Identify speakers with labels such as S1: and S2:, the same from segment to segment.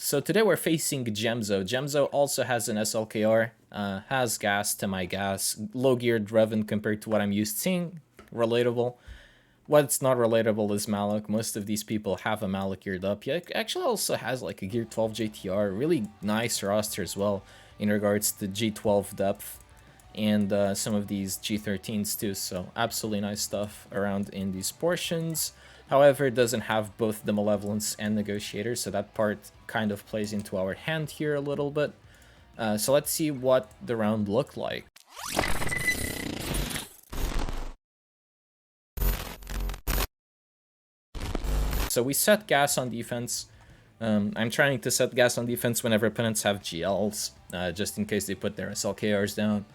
S1: So today we're facing Gemzo. Gemzo also has an SLKR, has gas to my gas, low geared Revan compared to what I'm used to seeing. Relatable. What's not relatable is Malak. Most of these people have a Malak geared up. Yeah, it actually also has like a gear 12 JTR. Really nice roster as well in regards to G12 depth and some of these G13s too. So absolutely nice stuff around in these portions. However, it doesn't have both the Malevolence and Negotiator, so that part kind of plays into our hand here a little bit. So let's see what the round looked like. So we set gas on defense. I'm trying to set gas on defense whenever opponents have GLs, just in case they put their SLKRs down.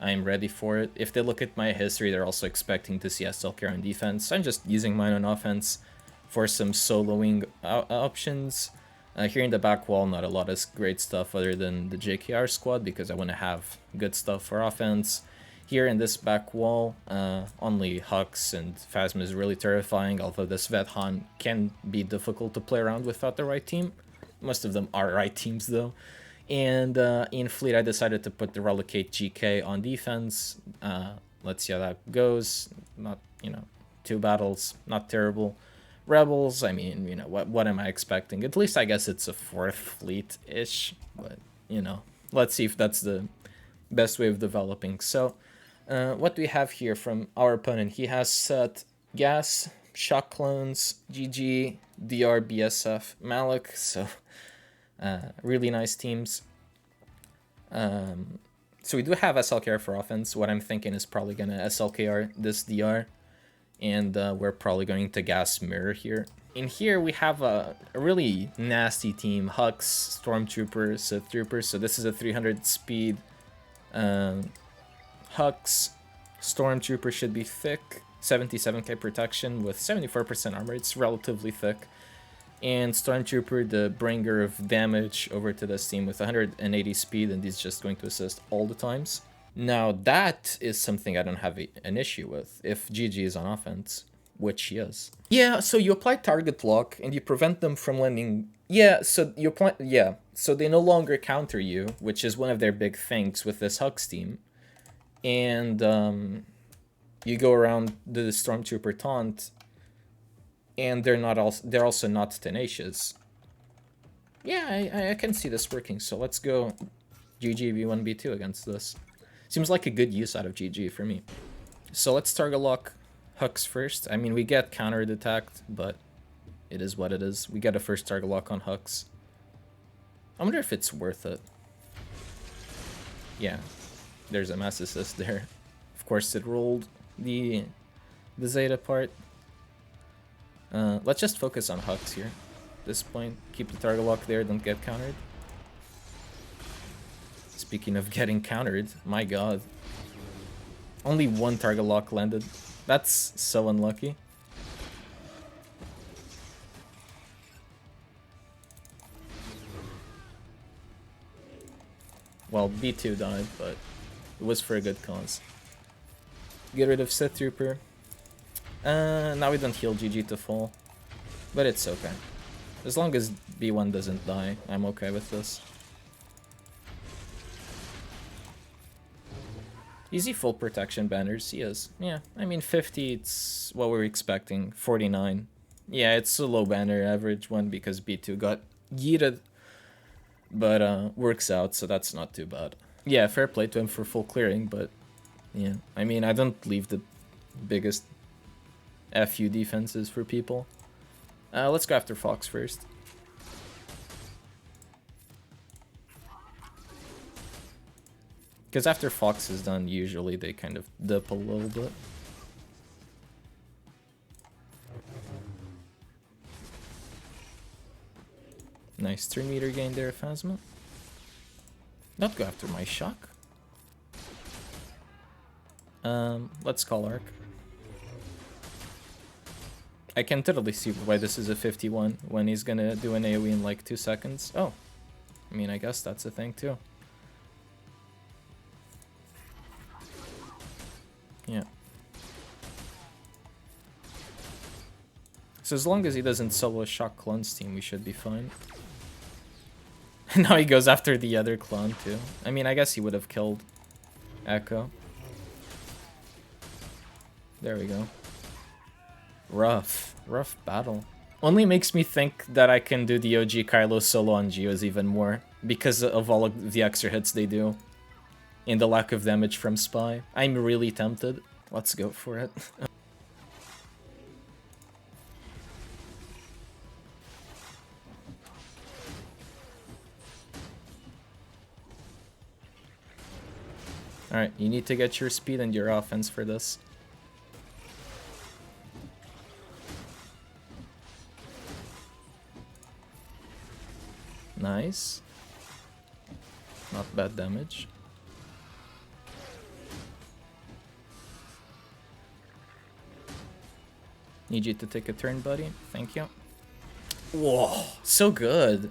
S1: I'm ready for it. If they look at my history, they're also expecting to see SLKR on defense. I'm just using mine on offense for some soloing options. Here in the back wall, not a lot of great stuff other than the JKR squad because I want to have good stuff for offense. Here in this back wall, only Hux and Phasma is really terrifying, although this Vethan can be difficult to play around without the right team. Most of them are right teams though. And in Fleet, I decided to put the Relicate GK on defense. Let's see how that goes. Not, 2 battles, not terrible. Rebels, I mean, what am I expecting? At least I guess it's a 4th Fleet-ish, but, let's see if that's the best way of developing. So, what do we have here from our opponent? He has set Gas, Shock Clones, GG, DR, BSF, Malik, so really nice teams. So we do have SLKR for offense. What I'm thinking is probably going to SLKR this DR, and we're probably going to Gas Mirror here. In here, we have a really nasty team, Hux, Stormtrooper, Sith Trooper, so this is a 300 speed. Hux, Stormtrooper should be thick, 77k protection with 74% armor, it's relatively thick. And Stormtrooper, the bringer of damage over to this team with 180 speed, and he's just going to assist all the times. Now that is something I don't have an issue with if GG is on offense, which he is. Yeah, so you apply target lock and you prevent them from landing. Yeah, so you apply. Yeah, so they no longer counter you, which is one of their big things with this Hux team. And you go around the Stormtrooper taunt, and they're also not tenacious. Yeah, I can see this working. So let's go GG B1 B2 against this. Seems like a good use out of GG for me. So let's target lock Hux first. I mean, we get countered attacked, but it is what it is. We get a first target lock on Hux. I wonder if it's worth it. Yeah, there's a mass assist there. Of course, it rolled the Zeta part. Let's just focus on Hux here. At this point, keep the target lock there, don't get countered. Speaking of getting countered, my god. Only 1 target lock landed. That's so unlucky. Well, B2 died, but it was for a good cause. Get rid of Sith Trooper. Now we don't heal GG to full, but it's okay. As long as B1 doesn't die, I'm okay with this. Easy full protection banners, he is. Yeah, I mean 50, it's what we're expecting. 49. Yeah, it's a low banner average one because B2 got yeeted, but works out, so that's not too bad. Yeah, fair play to him for full clearing, but yeah, I mean, I don't leave the biggest FU defenses for people. Let's go after Fox first. Because after Fox is done, usually they kind of dip a little bit. Nice 3 meter gain there, Phasma. Not go after my shock. Let's call Arc. I can totally see why this is a 51 when he's gonna do an AoE in like 2 seconds. Oh, I mean, I guess that's a thing too. Yeah. So as long as he doesn't solo a Shock Clones team, we should be fine. Now he goes after the other clone too. I mean, I guess he would have killed Echo. There we go. Rough battle. Only makes me think that I can do the OG Kylo solo on Geos even more because of all of the extra hits they do and the lack of damage from Spy. I'm really tempted. Let's go for it. Alright, you need to get your speed and your offense for this. Nice. Not bad damage. Need you to take a turn, buddy. Thank you. Whoa, so good.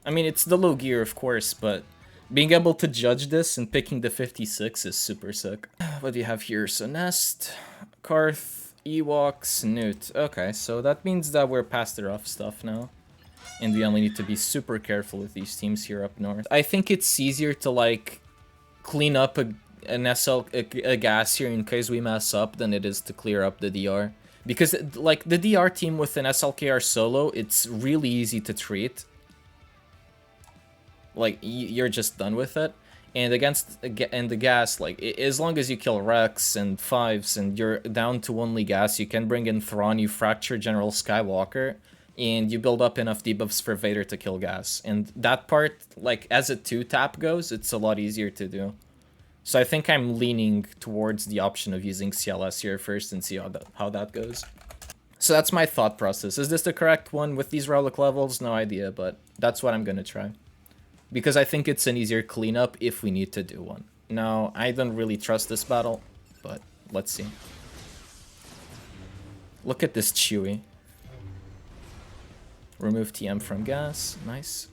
S1: I mean, it's the low gear, of course, but being able to judge this and picking the 56 is super sick. What do you have here? So Nest, Karth, Ewoks, Newt. Okay, so that means that we're past the rough stuff now. And we only need to be super careful with these teams here up north. I think it's easier to, like, clean up a gas here in case we mess up than it is to clear up the DR. Because, like, the DR team with an SLKR solo, it's really easy to treat. Like, you're just done with it. And against the gas, like, as long as you kill Rex and Fives and you're down to only gas, you can bring in Thrawn, you fracture General Skywalker, and you build up enough debuffs for Vader to kill gas. And that part, like, as a 2-tap goes, it's a lot easier to do. So I think I'm leaning towards the option of using CLS here first and see how that goes. So that's my thought process. Is this the correct one with these relic levels? No idea, but that's what I'm gonna try. Because I think it's an easier cleanup if we need to do one. Now, I don't really trust this battle, but let's see. Look at this Chewie. Remove TM from gas. Nice.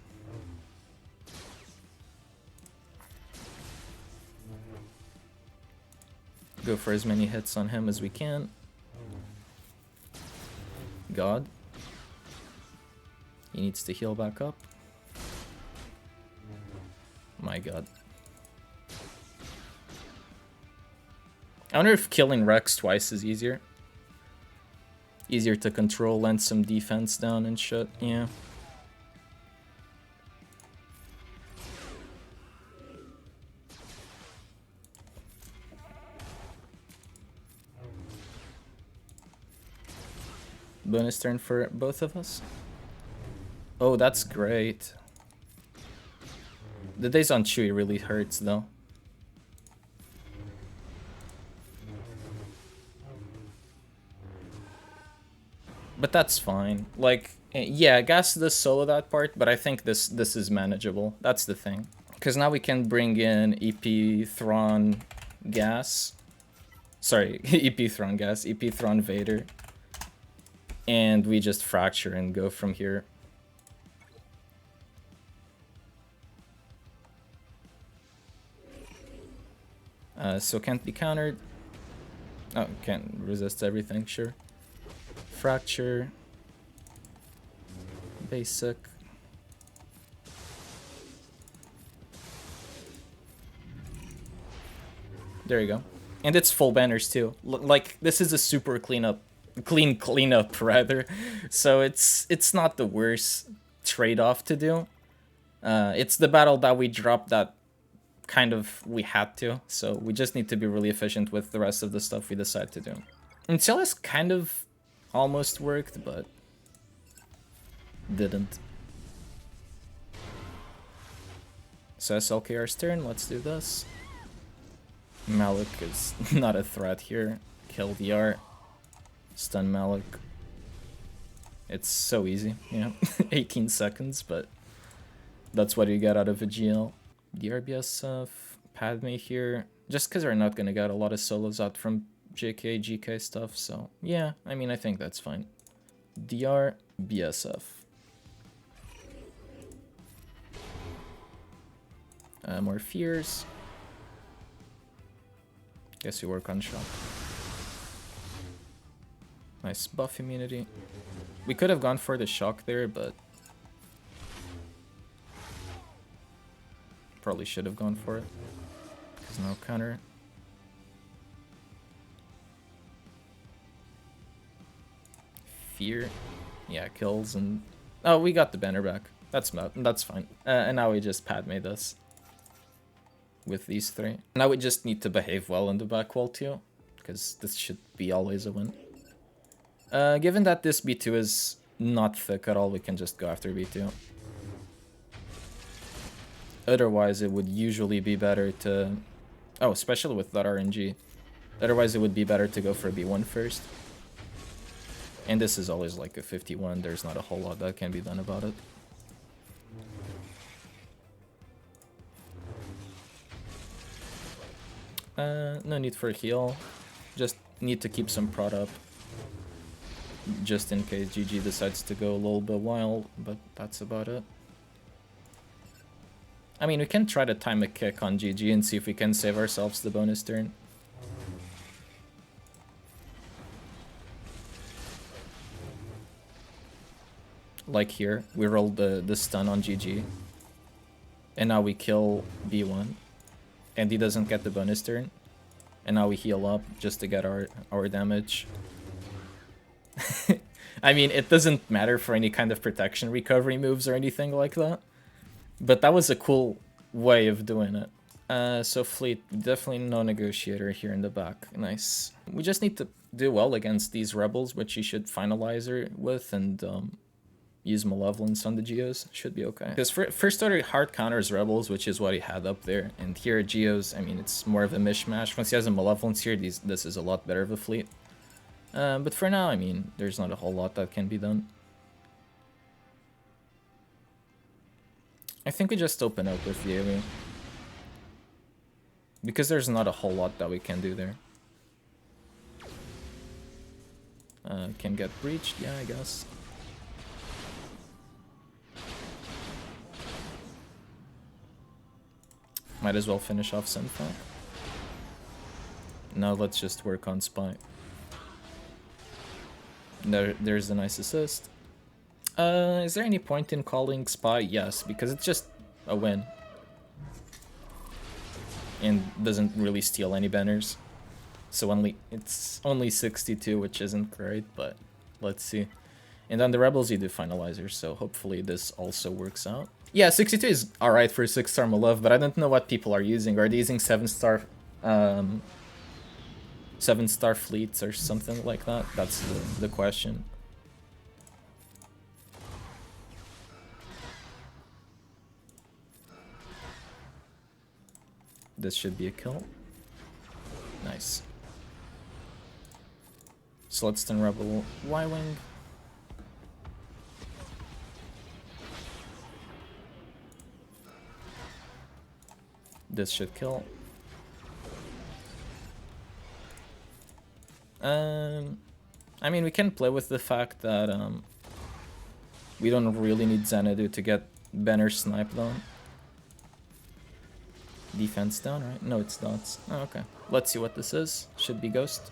S1: Go for as many hits on him as we can. God. He needs to heal back up. My god. I wonder if killing Rex twice is easier. Easier to control, land some defense down and shit, yeah. Bonus turn for both of us. Oh, that's great. The days on Chewie really hurts though. But that's fine. Like, yeah, gas this solo that part, but I think this is manageable. That's the thing. Because now we can bring in EP Thrawn gas. Sorry, EP Thrawn gas, EP Thrawn Vader. And we just fracture and go from here. So can't be countered. Oh, can't resist everything, sure. Fracture. Basic. There you go. And it's full banners too. Like, this is a super cleanup rather. So it's not the worst trade-off to do. It's the battle that we dropped that kind of we had to, so we just need to be really efficient with the rest of the stuff we decide to do. And CLS kind of almost worked, but didn't. So SLKR's turn, let's do this. Malik is not a threat here. Kill DR. Stun Malik. It's so easy, yeah. 18 seconds, but that's what you get out of a GL. DRBS stuff, Padme here, just because we're not going to get a lot of solos out from JK, GK stuff, so yeah, I mean, I think that's fine. DR, BSF. More fears. Guess we work on shock. Nice buff immunity. We could have gone for the shock there, but Probably should have gone for it. There's no counter. Fear. Yeah, kills and... Oh, we got the banner back. That's fine. And now we just Padme this. With these three. Now we just need to behave well in the back wall too. Because this should be always a win. Given that this B2 is not thick at all, we can just go after B2. Otherwise, it would usually be better to... Oh, especially with that RNG. Otherwise, it would be better to go for B1 first. And this is always like a 51. There's not a whole lot that can be done about it. No need for a heal. Just need to keep some prod up. Just in case GG decides to go a little bit wild, but that's about it. I mean, we can try to time a kick on GG and see if we can save ourselves the bonus turn. Like here, we rolled the stun on GG. And now we kill B1. And he doesn't get the bonus turn. And now we heal up just to get our damage. I mean, it doesn't matter for any kind of protection recovery moves or anything like that. But that was a cool way of doing it. So Fleet, definitely no negotiator here in the back. Nice. We just need to do well against these rebels, which you should finalize her with, and use Malevolence on the Geos. Should be okay. Because first order hard counters rebels, which is what he had up there. And here Geos, I mean, it's more of a mishmash. Once he has a Malevolence here, this is a lot better of a fleet. But for now, I mean, there's not a whole lot that can be done. I think we just open up with the AoE. Because there's not a whole lot that we can do there. Can get breached, yeah, I guess. Might as well finish off Sunfang. Now let's just work on Spy. There's a nice assist. Is there any point in calling Spy? Yes, because it's just a win. And doesn't really steal any banners. So it's only 62, which isn't great, but let's see. And on the Rebels you do Finalizer, so hopefully this also works out. Yeah, 62 is alright for 6-star Malev, but I don't know what people are using. Are they using 7-star 7-star fleets or something like that? That's the question. This should be a kill. Nice. Sludstone Rebel Y-Wing. This should kill. I mean, we can play with the fact that we don't really need Xanadu to get banner sniped on. Defense down, right? No, it's dots. Oh, okay. Let's see what this is. Should be Ghost.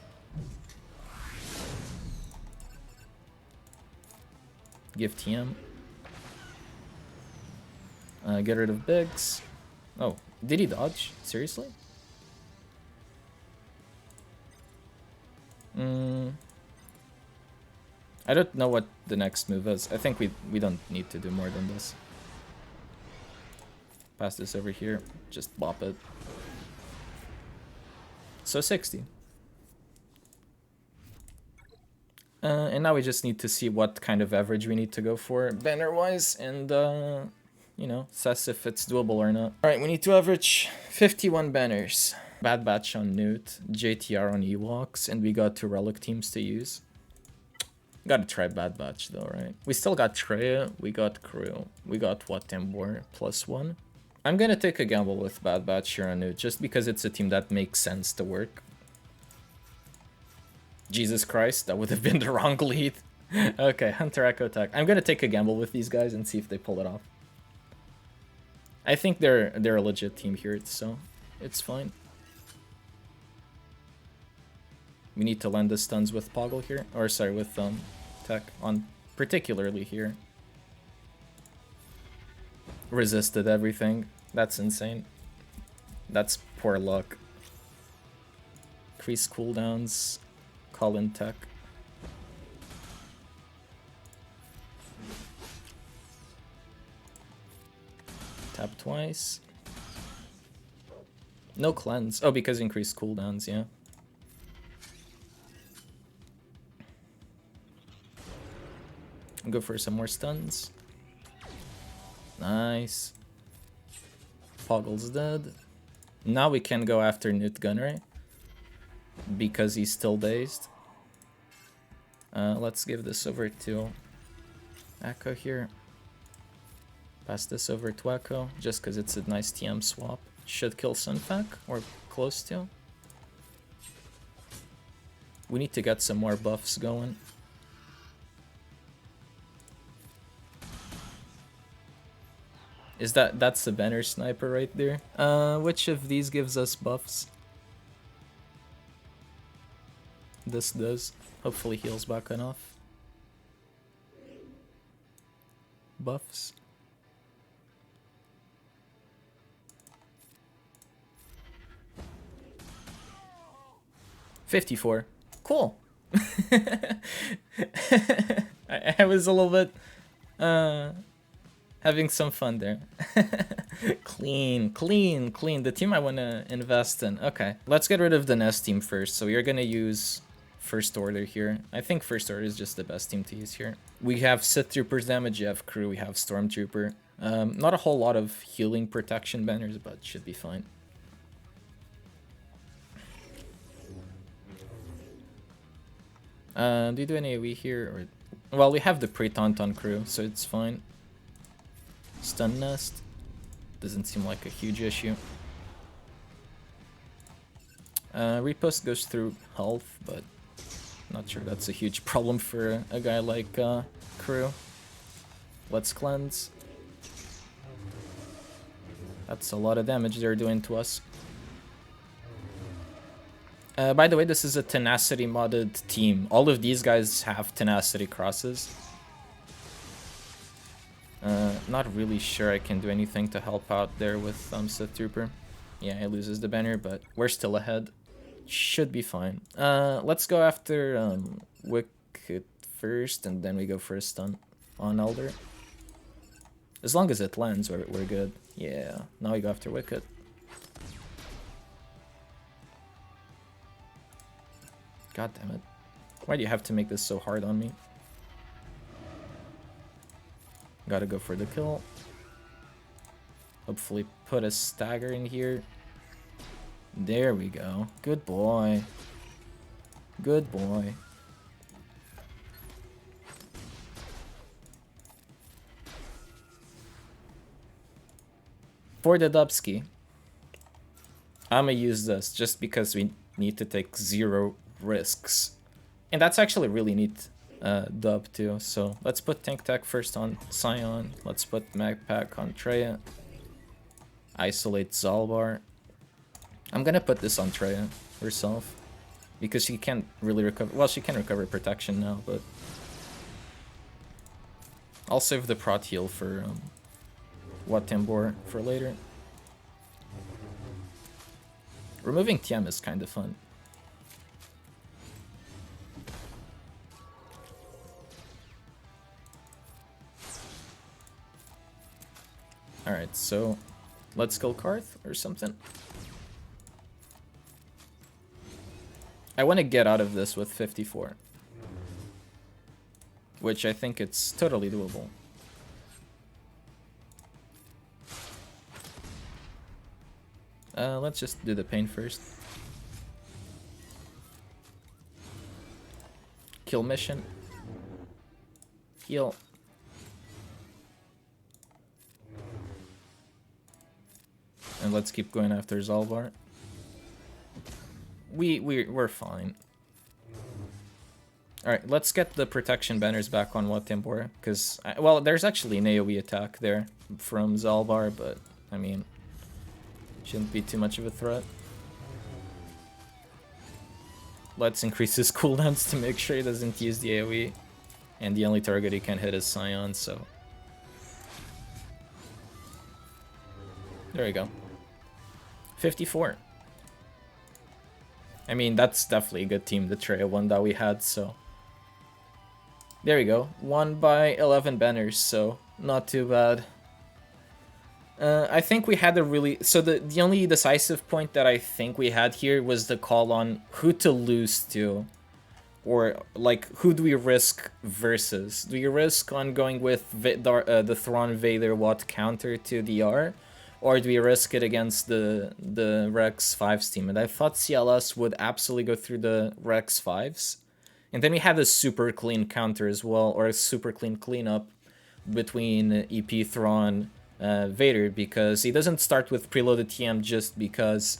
S1: Give TM. Get rid of Biggs. Oh, did he dodge? Seriously? I don't know what the next move is. I think we don't need to do more than this. Pass this over here. Just bop it. So 60. And now we just need to see what kind of average we need to go for banner-wise, and you know, assess if it's doable or not. Alright, we need to average 51 banners. Bad Batch on Newt, JTR on Ewoks, and we got 2 relic teams to use. Gotta try Bad Batch though, right? We still got Treya, we got Crew, we got Watembor +1. I'm gonna take a gamble with Bad Batch here on Newt, just because it's a team that makes sense to work. Jesus Christ, that would have been the wrong lead. Okay, Hunter Echo Tech. I'm gonna take a gamble with these guys and see if they pull it off. I think they're a legit team here, so it's fine. We need to land the stuns with Poggle here, or sorry, with Tech on particularly here. Resisted everything. That's insane. That's poor luck. Increase cooldowns. Call in tech. Tap twice. No cleanse. Oh, because increased cooldowns, yeah. Go for some more stuns. Nice. Poggle's dead. Now we can go after Newt Gunray. Because he's still dazed. Let's give this over to Echo here. Pass this over to Echo, just because it's a nice TM swap. Should kill Sunfac, or close to. We need to get some more buffs going. That's the banner sniper right there? Which of these gives us buffs? This does. Hopefully heals back enough. Buffs. $54. Cool. I was a little bit having some fun there. Clean. The team I want to invest in. Okay, let's get rid of the Nest team first. So we're going to use First Order here. I think First Order is just the best team to use here. We have Sith Troopers damage, you have Crew, we have Stormtrooper. Not a whole lot of healing protection banners, but should be fine. Do you do any AoE here? Or... Well, we have the pre-Tauntaun Crew, so it's fine. Stun Nest. Doesn't seem like a huge issue. Repost goes through health, but not sure that's a huge problem for a guy like Crew. Let's cleanse. That's a lot of damage they're doing to us. By the way, this is a Tenacity modded team. All of these guys have Tenacity crosses. Not really sure I can do anything to help out there with Sith Trooper. Yeah, he loses the banner, but we're still ahead. Should be fine. Let's go after Wicket first, and then we go for a stun on Elder. As long as it lands, we're good. Yeah, now we go after Wicket. God damn it. Why do you have to make this so hard on me? Gotta go for the kill. Hopefully put a stagger in here. There we go. Good boy. Good boy. For the Dubsky, I'ma use this just because we need to take 0 risks. And that's actually really neat dub too. So let's put Tank Tech first on Scion. Let's put Mag Pack on Treya. Isolate Zalbar. I'm gonna put this on Treya herself. Because she can't really recover. Well, she can recover protection now, but I'll save the prot heal for Watambor for later. Removing TM is kind of fun. Alright, so let's kill Karth or something. I want to get out of this with 54. Which I think it's totally doable. Let's just do the pain first. Kill mission. Heal. And let's keep going after Zalbar. We're fine. Alright, let's get the protection banners back on Watambor, because, well, there's actually an AoE attack there from Zalbar, but, I mean, shouldn't be too much of a threat. Let's increase his cooldowns to make sure he doesn't use the AoE, and the only target he can hit is Scion, so... There we go. 54. I mean, that's definitely a good team, the Trey one that we had, so... There we go. Won by 11 banners, so not too bad. I think we had a really... So the only decisive point that I think we had here was the call on who to lose to. Or, like, who do we risk versus? Do you risk on going with the Thrawn Vader Watt counter to DR? Or do we risk it against the Rex 5's team? And I thought CLS would absolutely go through the Rex 5's. And then we had a super clean counter as well, or a super clean cleanup between EP Thrawn Vader, because he doesn't start with preloaded TM just because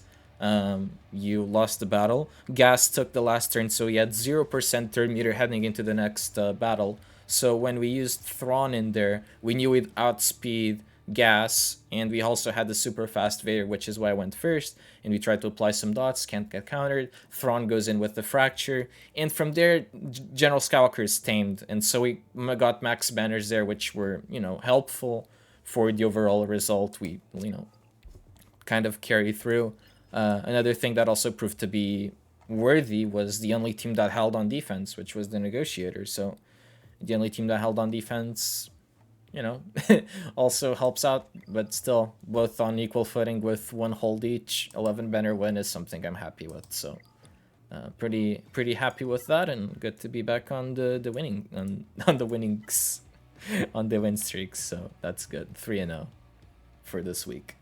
S1: you lost the battle. Gas took the last turn, so he had 0% turn meter heading into the next battle. So when we used Thrawn in there, we knew we'd outspeed Gas, and we also had the super fast Vader, which is why I went first, and we tried to apply some dots, can't get countered. Thrawn goes in with the fracture, and from there General Skywalker is tamed, and so we got max banners there, which were, you know, helpful for the overall result. We, you know, kind of carry through. Another thing that also proved to be worthy was the only team that held on defense, which was the Negotiator. So the only team that held on defense, you know, also helps out, but still both on equal footing with 1 hold each. 11 banner win is something I'm happy with. So pretty happy with that, and good to be back on the winning on the winnings on the win streaks. So that's good. 3-0 for this week.